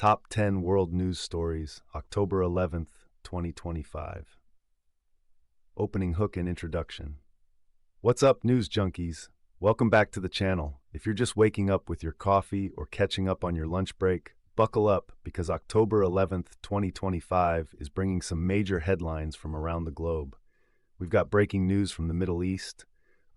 Top 10 World News Stories, October 11th, 2025. Opening hook and introduction. What's up, news junkies? Welcome back to the channel. If you're just waking up with your coffee or catching up on your lunch break, buckle up because October 11th, 2025 is bringing some major headlines from around the globe. We've got breaking news from the Middle East,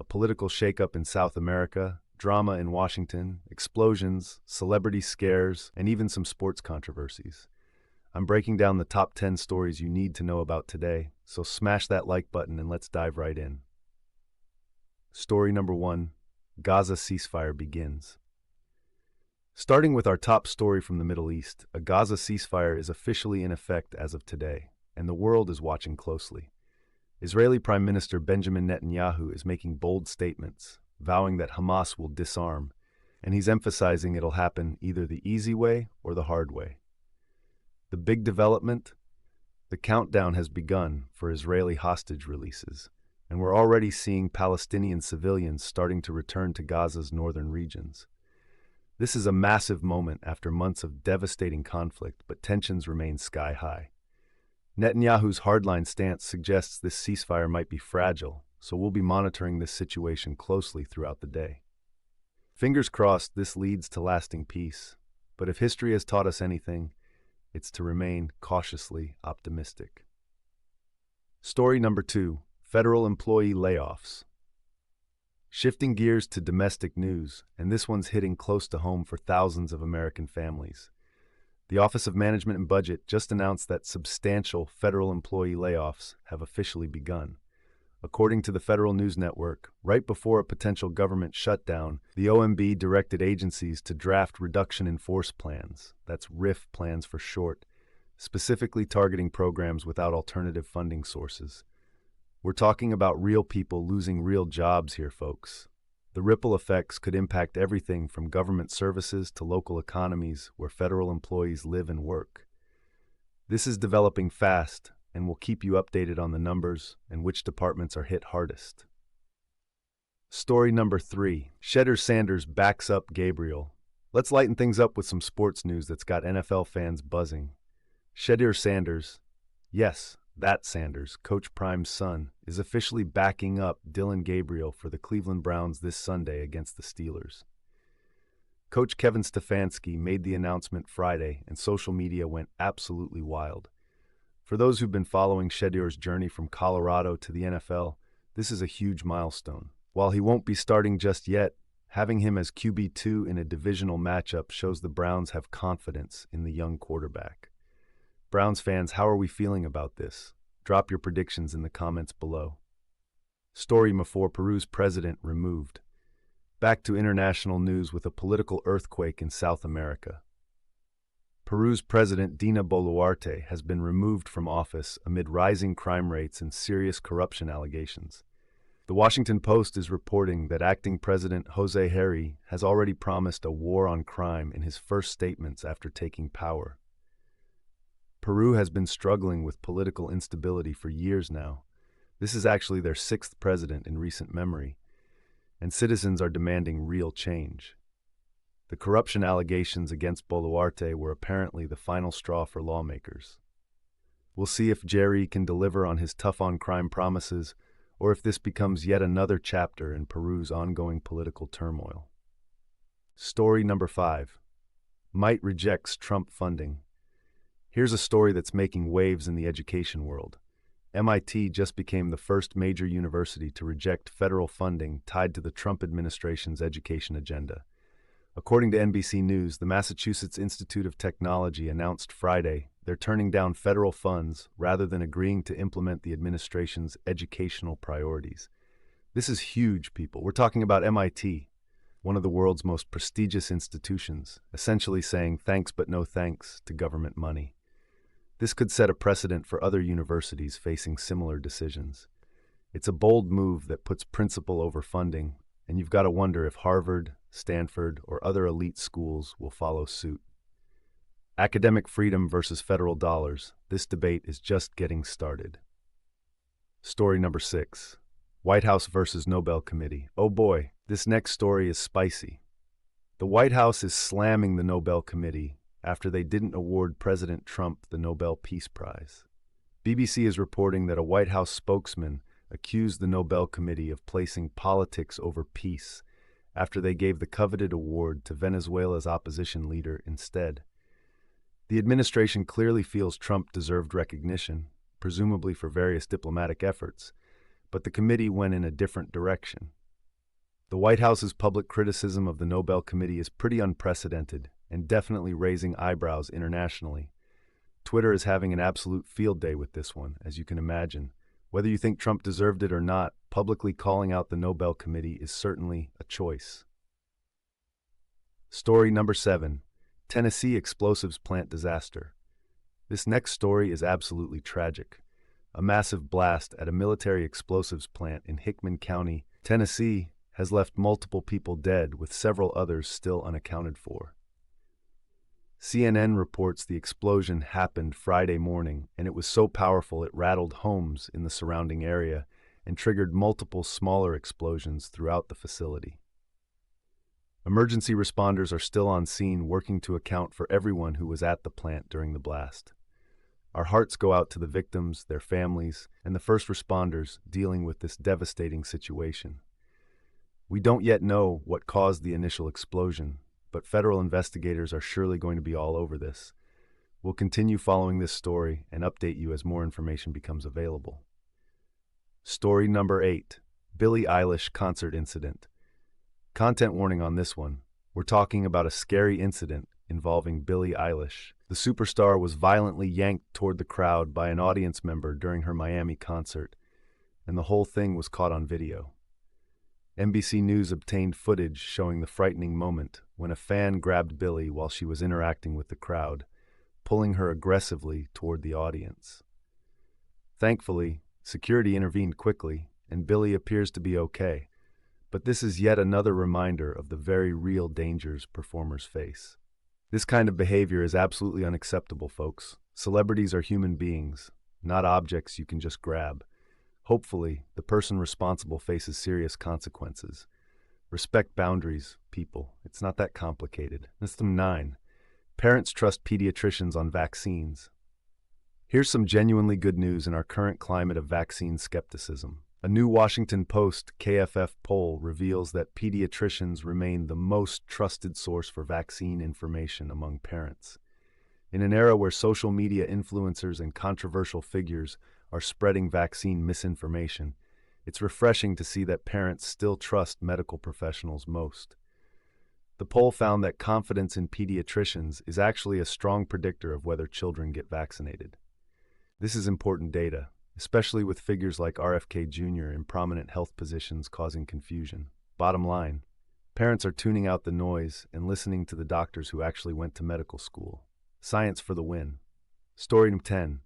a political shakeup in South America, drama in Washington, explosions, celebrity scares, and even some sports controversies. I'm breaking down the top 10 stories you need to know about today, so smash that like button and let's dive right in. Story number 1, Gaza Ceasefire begins. Starting with our top story from the Middle East, a Gaza ceasefire is officially in effect as of today, and the world is watching closely. Israeli Prime Minister Benjamin Netanyahu is making bold statements, vowing that Hamas will disarm, and he's emphasizing it'll happen either the easy way or the hard way. The big development? The countdown has begun for Israeli hostage releases, and we're already seeing Palestinian civilians starting to return to Gaza's northern regions. This is a massive moment after months of devastating conflict, but tensions remain sky high. Netanyahu's hardline stance suggests this ceasefire might be fragile, so we'll be monitoring this situation closely throughout the day. Fingers crossed this leads to lasting peace, but if history has taught us anything, it's to remain cautiously optimistic. Story number 2, federal employee layoffs. Shifting gears to domestic news, and this one's hitting close to home for thousands of American families. The Office of Management and Budget just announced that substantial federal employee layoffs have officially begun. According to the Federal News Network, right before a potential government shutdown, the OMB directed agencies to draft reduction in force plans, that's RIF plans for short, specifically targeting programs without alternative funding sources. We're talking about real people losing real jobs here, folks. The ripple effects could impact everything from government services to local economies where federal employees live and work. This is developing fast, and we'll keep you updated on the numbers and which departments are hit hardest. Story number 3, Shedeur Sanders backs up Gabriel. Let's lighten things up with some sports news that's got NFL fans buzzing. Shedeur Sanders, yes, that Sanders, Coach Prime's son, is officially backing up Dillon Gabriel for the Cleveland Browns this Sunday against the Steelers. Coach Kevin Stefanski made the announcement Friday, and social media went absolutely wild. For those who've been following Shedeur's journey from Colorado to the NFL, this is a huge milestone. While he won't be starting just yet, having him as QB2 in a divisional matchup shows the Browns have confidence in the young quarterback. Browns fans, how are we feeling about this? Drop your predictions in the comments below. Story before Peru's president removed. Back to international news with a political earthquake in South America. Peru's president Dina Boluarte has been removed from office amid rising crime rates and serious corruption allegations. The Washington Post is reporting that acting President Jose Herri has already promised a war on crime in his first statements after taking power. Peru has been struggling with political instability for years now. This is actually their 6th president in recent memory, and citizens are demanding real change. The corruption allegations against Boluarte were apparently the final straw for lawmakers. We'll see if Jerry can deliver on his tough-on-crime promises, or if this becomes yet another chapter in Peru's ongoing political turmoil. Story number 5, Might rejects Trump funding. Here's a story that's making waves in the education world. MIT just became the first major university to reject federal funding tied to the Trump administration's education agenda. According to NBC News, the Massachusetts Institute of Technology announced Friday they're turning down federal funds rather than agreeing to implement the administration's educational priorities. This is huge, people. We're talking about MIT, one of the world's most prestigious institutions, essentially saying thanks but no thanks to government money. This could set a precedent for other universities facing similar decisions. It's a bold move that puts principle over funding, and you've got to wonder if Harvard, Stanford, or other elite schools will follow suit. Academic freedom versus federal dollars. This debate is just getting started. Story number 6, White House versus Nobel Committee. Oh boy, this next story is spicy. The White House is slamming the Nobel Committee after they didn't award President Trump the Nobel Peace Prize. BBC is reporting that a White House spokesman accused the Nobel Committee of placing politics over peace after they gave the coveted award to Venezuela's opposition leader instead. The administration clearly feels Trump deserved recognition, presumably for various diplomatic efforts, but the committee went in a different direction. The White House's public criticism of the Nobel Committee is pretty unprecedented and definitely raising eyebrows internationally. Twitter is having an absolute field day with this one, as you can imagine. Whether you think Trump deserved it or not, publicly calling out the Nobel Committee is certainly a choice. Story number 7. Tennessee explosives plant disaster. This next story is absolutely tragic. A massive blast at a military explosives plant in Hickman County, Tennessee, has left multiple people dead, with several others still unaccounted for. CNN reports the explosion happened Friday morning, and it was so powerful it rattled homes in the surrounding area and triggered multiple smaller explosions throughout the facility. Emergency responders are still on scene, working to account for everyone who was at the plant during the blast. Our hearts go out to the victims, their families, and the first responders dealing with this devastating situation. We don't yet know what caused the initial explosion, but federal investigators are surely going to be all over this. We'll continue following this story and update you as more information becomes available. Story number 8. Billie Eilish concert incident. Content warning on this one. We're talking about a scary incident involving Billie Eilish. The superstar was violently yanked toward the crowd by an audience member during her Miami concert, and the whole thing was caught on video. NBC News obtained footage showing the frightening moment when a fan grabbed Billie while she was interacting with the crowd, pulling her aggressively toward the audience. Thankfully, security intervened quickly, and Billie appears to be okay, but this is yet another reminder of the very real dangers performers face. This kind of behavior is absolutely unacceptable, folks. Celebrities are human beings, not objects you can just grab. Hopefully, the person responsible faces serious consequences. Respect boundaries, people. It's not that complicated. System 9. Parents trust pediatricians on vaccines. Here's some genuinely good news in our current climate of vaccine skepticism. A new Washington Post KFF poll reveals that pediatricians remain the most trusted source for vaccine information among parents. In an era where social media influencers and controversial figures are spreading vaccine misinformation, it's refreshing to see that parents still trust medical professionals most. The poll found that confidence in pediatricians is actually a strong predictor of whether children get vaccinated. This is important data, especially with figures like RFK Jr. in prominent health positions causing confusion. Bottom line, parents are tuning out the noise and listening to the doctors who actually went to medical school. Science for the win. Story 10.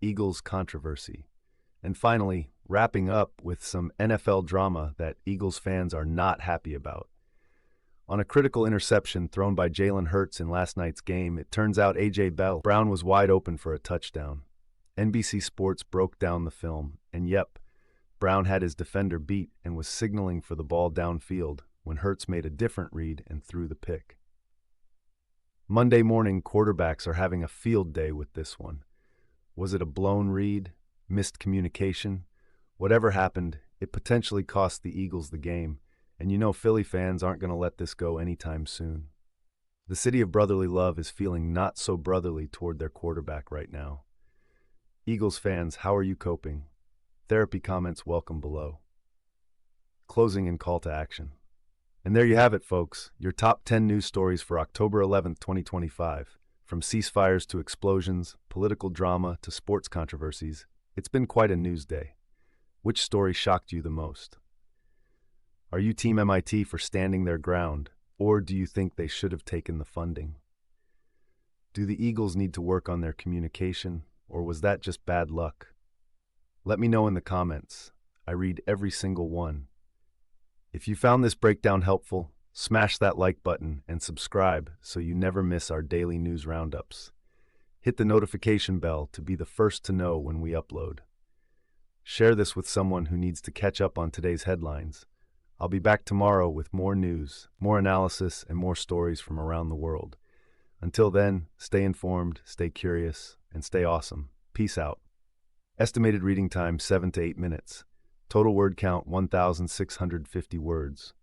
Eagles controversy. And finally, wrapping up with some NFL drama that Eagles fans are not happy about. On a critical interception thrown by Jalen Hurts in last night's game, it turns out A.J. Brown was wide open for a touchdown. NBC Sports broke down the film, and yep, Brown had his defender beat and was signaling for the ball downfield when Hurts made a different read and threw the pick. Monday morning, quarterbacks are having a field day with this one. Was it a blown read? Missed communication? Whatever happened, it potentially cost the Eagles the game, and you know Philly fans aren't going to let this go anytime soon. The city of brotherly love is feeling not so brotherly toward their quarterback right now. Eagles fans, how are you coping? Therapy comments welcome below. Closing and call to action. And there you have it, folks, your top 10 news stories for October 11th, 2025. From ceasefires to explosions, political drama to sports controversies, it's been quite a news day. Which story shocked you the most? Are you Team MIT for standing their ground, or do you think they should have taken the funding? Do the Eagles need to work on their communication, or was that just bad luck? Let me know in the comments. I read every single one. If you found this breakdown helpful, smash that like button and subscribe so you never miss our daily news roundups. Hit the notification bell to be the first to know when we upload. Share this with someone who needs to catch up on today's headlines. I'll be back tomorrow with more news, more analysis, and more stories from around the world. Until then, stay informed, stay curious, and stay awesome. Peace out. Estimated reading time 7 to 8 minutes. Total word count 1,650 words.